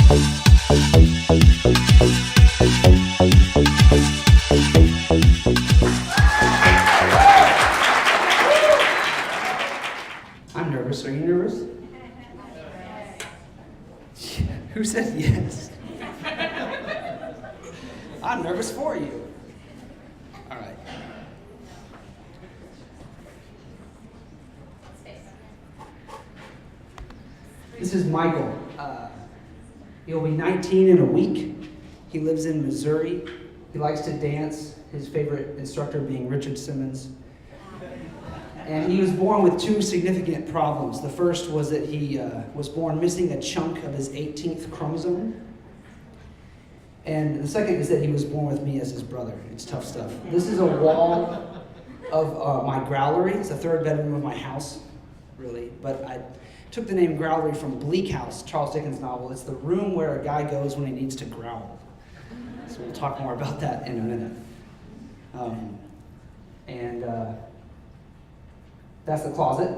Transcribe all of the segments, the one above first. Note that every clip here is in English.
I'm nervous. Are you nervous? Who said yes? I'm nervous for you. All right. This is Michael. He'll be 19 in a week. He lives in Missouri. He likes to dance, his favorite instructor being Richard Simmons. And he was born with two significant problems. The first was that he was born missing a chunk of his 18th chromosome. And the second is that he was born with me as his brother. It's tough stuff. This is a wall of my growlery. It's the third bedroom of my house, really. But I took the name growlery from Bleak House, Charles Dickens' novel. It's the room where a guy goes when he needs to growl. So we'll talk more about that in a minute. That's the closet.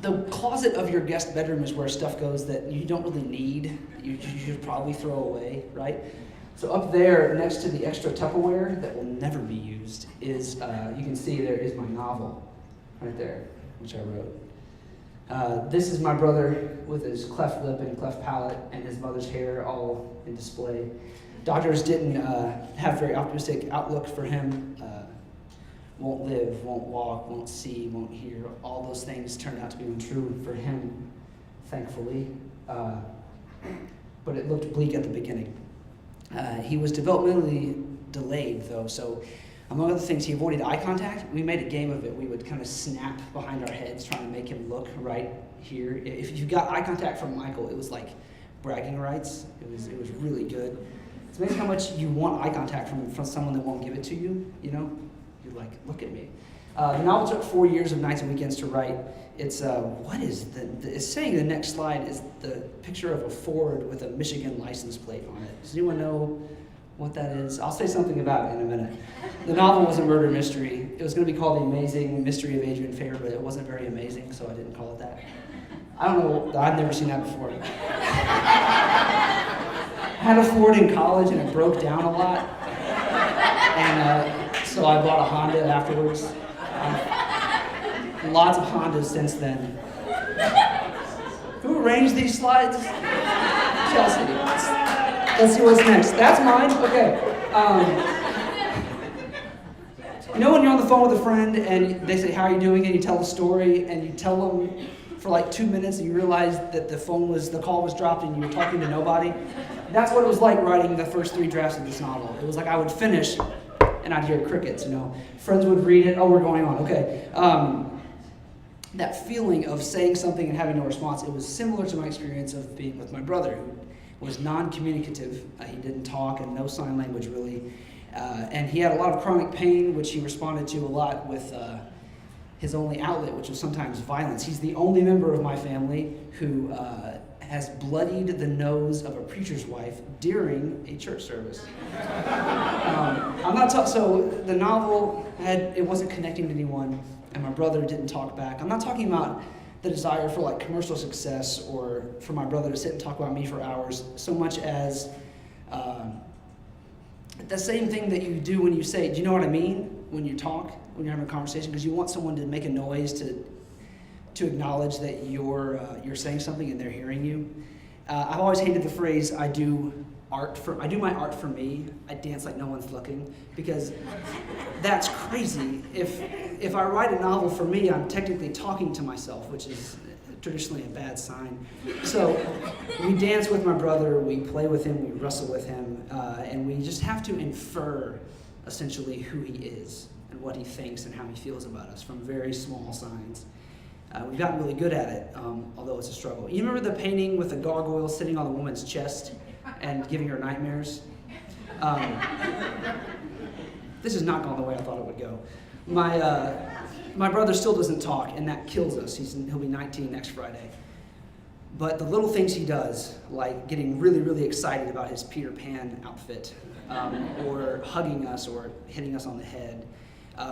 The closet of your guest bedroom is where stuff goes that you don't really need, you should probably throw away, right? So up there, next to the extra Tupperware that will never be used, is, you can see there is my novel, right there, which I wrote. This is my brother with his cleft lip and cleft palate and his mother's hair all in display. Doctors didn't have very optimistic outlook for him. Won't live, won't walk, won't see, won't hear. All those things turned out to be untrue for him, thankfully. But it looked bleak at the beginning. He was developmentally delayed, though, so among other things, he avoided eye contact. We made a game of it. We would kind of snap behind our heads trying to make him look right here. If you got eye contact from Michael, it was like bragging rights. It was really good. It's amazing how much you want eye contact from someone that won't give it to you, you know? You're like, look at me. The novel took 4 years of nights and weekends to write. It's, it's saying the next slide is the picture of a Ford with a Michigan license plate on it. Does anyone know what that is? I'll say something about it in a minute. The novel was a murder mystery. It was going to be called The Amazing Mystery of Adrian Fair, but it wasn't very amazing, so I didn't call it that. I don't know, I've never seen that before. Had a Ford in college and it broke down a lot. And so I bought a Honda afterwards. Lots of Hondas since then. Who arranged these slides? Chelsea. Let's see what's next. That's mine? Okay. You know when you're on the phone with a friend and they say, how are you doing? And you tell a story and you tell them for like 2 minutes and you realize that the call was dropped and you were talking to nobody? That's what it was like writing the first 3 drafts of this novel. It was like I would finish and I'd hear crickets, you know. Friends would read it, oh, we're going on, okay. That feeling of saying something and having no response, it was similar to my experience of being with my brother, who was non-communicative. He didn't talk and no sign language really. And he had a lot of chronic pain, which he responded to a lot with his only outlet, which was sometimes violence. He's the only member of my family who has bloodied the nose of a preacher's wife during a church service. So the novel it wasn't connecting to anyone, and my brother didn't talk back. I'm not talking about the desire for like commercial success or for my brother to sit and talk about me for hours, so much as the same thing that you do when you say, do you know what I mean? When you talk, when you're having a conversation, because you want someone to make a noise to acknowledge that you're saying something and they're hearing you. I've always hated the phrase, I do my art for me. I dance like no one's looking, because that's crazy. If I write a novel for me, I'm technically talking to myself, which is traditionally a bad sign. So we dance with my brother, we play with him, we wrestle with him, and we just have to infer essentially who he is and what he thinks and how he feels about us from very small signs. We've gotten really good at it, although it's a struggle. You remember the painting with the gargoyle sitting on the woman's chest and giving her nightmares? This has not gone the way I thought it would go. My brother still doesn't talk, and that kills us. He'll be 19 next Friday. But the little things he does, like getting really, really excited about his Peter Pan outfit, or hugging us or hitting us on the head,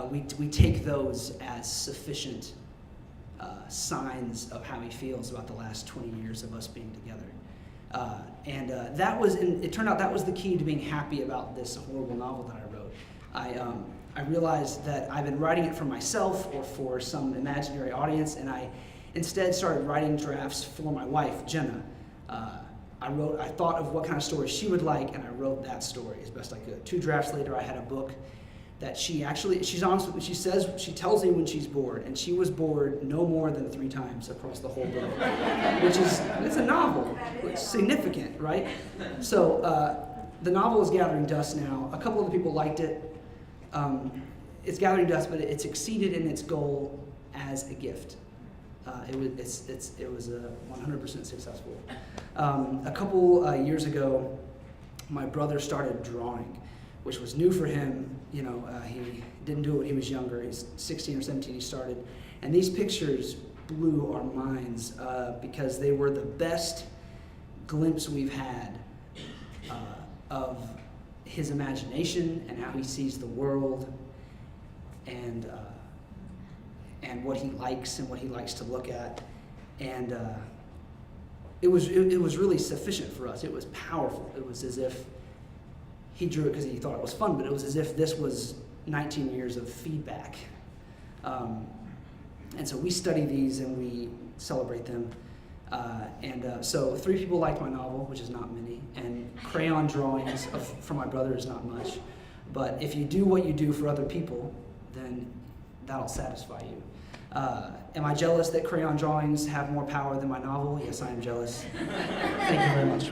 we take those as sufficient signs of how he feels about the last 20 years of us being together. It turned out that was the key to being happy about this horrible novel that I wrote. I realized that I've been writing it for myself or for some imaginary audience, and I instead started writing drafts for my wife, Jenna. I thought of what kind of story she would like, and I wrote that story as best I could. 2 drafts later, I had a book that she's honest with me, she tells me when she's bored, and she was bored no more than 3 times across the whole book, it's a novel. It's significant, right? So the novel is gathering dust now. A couple of the people liked it. It's gathering dust, but it succeeded in its goal as a gift. It was 100% successful. A couple years ago, my brother started drawing, which was new for him. He didn't do it when he was younger. He's 16 or 17, he started. And these pictures blew our minds because they were the best glimpse we've had of his imagination and how he sees the world and what he likes and what he likes to look at. And it was really sufficient for us. It was powerful. It was as if he drew it because he thought it was fun, but it was as if this was 19 years of feedback. And so we study these and we celebrate them. So 3 people liked my novel, which is not many, and crayon drawings from my brother is not much. But if you do what you do for other people, then that'll satisfy you. Am I jealous that crayon drawings have more power than my novel? Yes, I am jealous. Thank you very much.